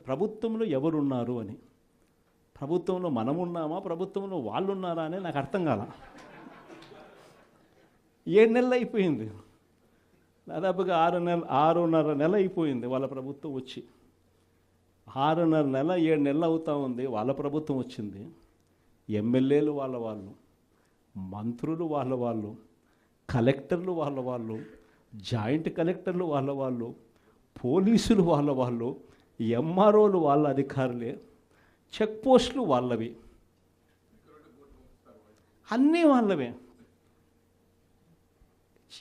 ప్రభుత్వంలో ఎవరున్నారు అని. ప్రభుత్వంలో మనమున్నామా, ప్రభుత్వంలో వాళ్ళు ఉన్నారా అని నాకు అర్థం కాల. 7 నెలలు అయిపోయింది, దాదాపుగా 6.5 నెల అయిపోయింది వాళ్ళ ప్రభుత్వం వచ్చి. 6.5 నెల 7 నెలలు అవుతా ఉంది వాళ్ళ ప్రభుత్వం వచ్చింది. ఎమ్మెల్యేలు వాళ్ళు, మంత్రులు వాళ్ళు, కలెక్టర్లు వాళ్ళు, జాయింట్ కలెక్టర్లు వాళ్ళు, పోలీసులు వాళ్ళు, ఎంఆర్ఓలు వాళ్ళ అధికారులే, చెక్ పోస్టులు వాళ్ళవి, అన్నీ వాళ్ళవే.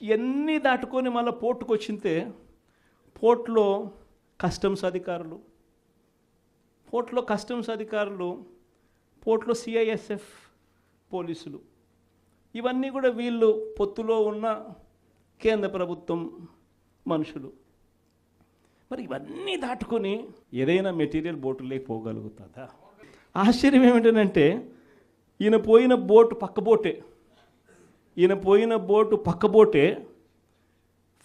ఇవన్నీ దాటుకొని మళ్ళీ పోర్టుకు వచ్చింతే పోర్టులో కస్టమ్స్ అధికారులు, పోర్టులో సిఐఎస్ఎఫ్ పోలీసులు, ఇవన్నీ కూడా వీళ్ళు పొత్తులో ఉన్న కేంద్ర ప్రభుత్వం మనుషులు. మరి ఇవన్నీ దాటుకొని ఏదైనా మెటీరియల్ బోటులోకి పోగలుగుతుందా? ఆశ్చర్యం ఏమిటంటే ఈయన పోయిన బోటు పక్క బోటే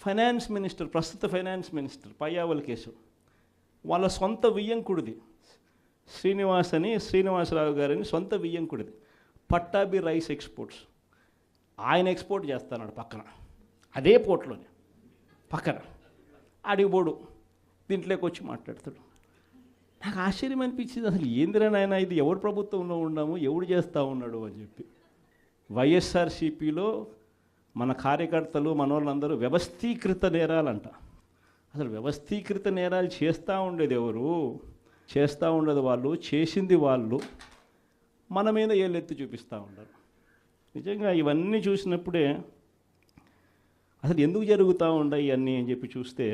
ఫైనాన్స్ మినిస్టర్, ప్రస్తుత ఫైనాన్స్ మినిస్టర్ పయ్యావుల కేసు వాళ్ళ సొంత వియ్యంకుడిది, శ్రీనివాసరావు గారిని సొంత వియ్యంకుడిది, పట్టాభి రైస్ ఎక్స్పోర్ట్స్. ఆయన ఎక్స్పోర్ట్ చేస్తున్నాడు పక్కన, అదే పోర్ట్లోనే పక్కన. అడిగిపోడు దీంట్లోకి వచ్చి మాట్లాడతాడు. నాకు ఆశ్చర్యం అనిపించింది, అసలు ఏందిరా నాయన ఇది, ఎవరు ప్రభుత్వంలో ఉన్నాము, ఎవడు చేస్తూ ఉన్నాడు అని చెప్పి. వైఎస్ఆర్సీపీలో మన కార్యకర్తలు మనోళ్ళందరూ వ్యవస్థీకృత నేరాలంట. అసలు వ్యవస్థీకృత నేరాలు చేస్తూ ఉండేది ఎవరు? చేస్తూ ఉండేది వాళ్ళు, చేసింది వాళ్ళు, మన మీద ఏళ్ళెత్తి చూపిస్తూ ఉండరు. నిజంగా ఇవన్నీ చూసినప్పుడే అసలు ఎందుకు జరుగుతూ ఉన్నాయి ఇవన్నీ అని చెప్పి చూస్తే,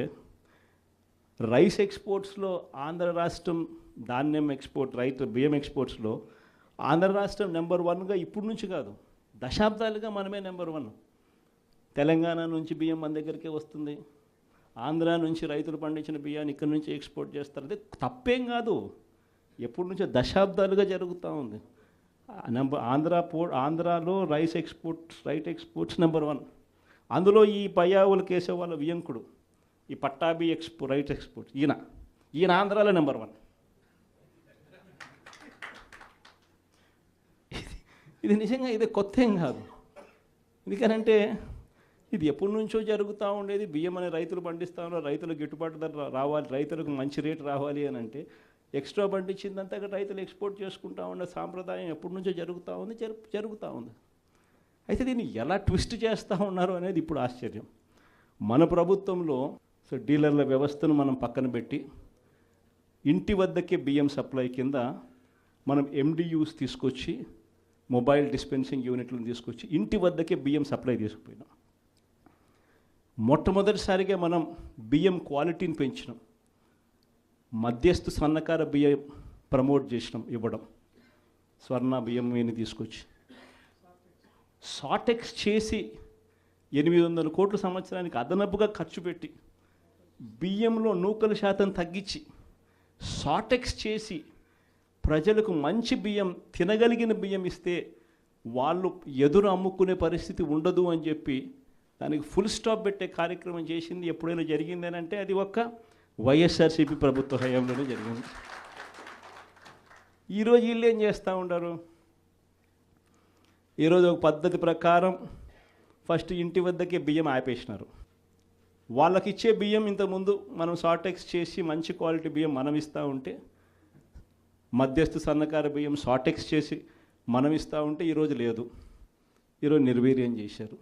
రైస్ ఎక్స్పోర్ట్స్లో ఆంధ్ర రాష్ట్రం, ధాన్యం ఎక్స్పోర్ట్, బియ్యం ఎక్స్పోర్ట్స్లో ఆంధ్ర రాష్ట్రం నెంబర్ 1గా ఇప్పుడు నుంచి కాదు, దశాబ్దాలుగా మనమే నెంబర్ 1. తెలంగాణ నుంచి బియ్యం మన దగ్గరికే వస్తుంది, ఆంధ్ర నుంచి రైతులు పండించిన బియ్యాన్ని ఇక్కడి నుంచి ఎక్స్పోర్ట్ చేస్తారు. అదే తప్పేం కాదు, ఎప్పటి నుంచో దశాబ్దాలుగా జరుగుతూ ఉంది. ఆంధ్రాలో రైస్ ఎక్స్పోర్ట్స్ నెంబర్ 1. అందులో ఈ పయ్యావుల కేశవ్ వాళ్ళ వియంకుడు, ఈ పట్టాభి రైట్ ఎక్స్పోర్ట్, ఈయన ఆంధ్రాలో నెంబర్ 1. ఇది నిజంగా ఇది కొత్త ఏం కాదు. ఎందుకనంటే ఇది ఎప్పటి నుంచో జరుగుతూ ఉండేది. బియ్యం అనే రైతులు పండిస్తూ ఉన్నారు, రైతులకు గిట్టుబాటు ధర రావాలి, రైతులకు మంచి రేటు రావాలి అని అంటే ఎక్స్ట్రా పండించిందంతా రైతులు ఎక్స్పోర్ట్ చేసుకుంటూ ఉండే సాంప్రదాయం ఎప్పటి నుంచో జరుగుతూ ఉంది. అయితే దీన్ని ఎలా ట్విస్ట్ చేస్తూ ఉన్నారు అనేది ఇప్పుడు ఆశ్చర్యం. మన ప్రభుత్వంలో డీలర్ల వ్యవస్థను మనం పక్కన పెట్టి ఇంటి వద్దకే బియ్యం సప్లై కింద మనం MDUs తీసుకొచ్చి, మొబైల్ డిస్పెన్సింగ్ యూనిట్లను తీసుకొచ్చి ఇంటి వద్దకే బియ్యం సప్లై తీసుకుపోయినాం. మొట్టమొదటిసారిగా మనం బియ్యం క్వాలిటీని పెంచినాం, మధ్యస్థు సన్నకార బియ్యం ప్రమోట్ చేసినాం, ఇవ్వడం, స్వర్ణ బియ్యం మీద తీసుకొచ్చి షార్టెక్స్ చేసి 800 కోట్ల సంవత్సరానికి అదనపుగా ఖర్చు పెట్టి బియ్యంలో నూకల శాతం తగ్గించి షార్టెక్స్ చేసి ప్రజలకు మంచి బియ్యం, తినగలిగిన బియ్యం ఇస్తే వాళ్ళు ఎదురు అమ్ముకునే పరిస్థితి ఉండదు అని చెప్పి దానికి ఫుల్ స్టాప్ పెట్టే కార్యక్రమం చేసింది ఎప్పుడైనా జరిగిందని అంటే అది ఒక్క వైఎస్ఆర్సీపీ ప్రభుత్వ హయాంలోనే జరిగింది. ఈరోజు వీళ్ళు ఏం చేస్తూ ఉంటారు? ఈరోజు ఒక పద్ధతి ప్రకారం ఫస్ట్ ఇంటి వద్దకే బియ్యం ఆపేసినారు. వాళ్ళకి ఇచ్చే బియ్యం ఇంతకుముందు మనం షార్టెక్స్ చేసి మంచి క్వాలిటీ బియ్యం మనం ఇస్తూ ఉంటే, మధ్యస్థు సన్నకార బియ్యం షార్టెక్స్ చేసి మనం ఇస్తూ ఉంటే ఈరోజు లేదు, ఈరోజు నిర్వీర్యం చేశారు.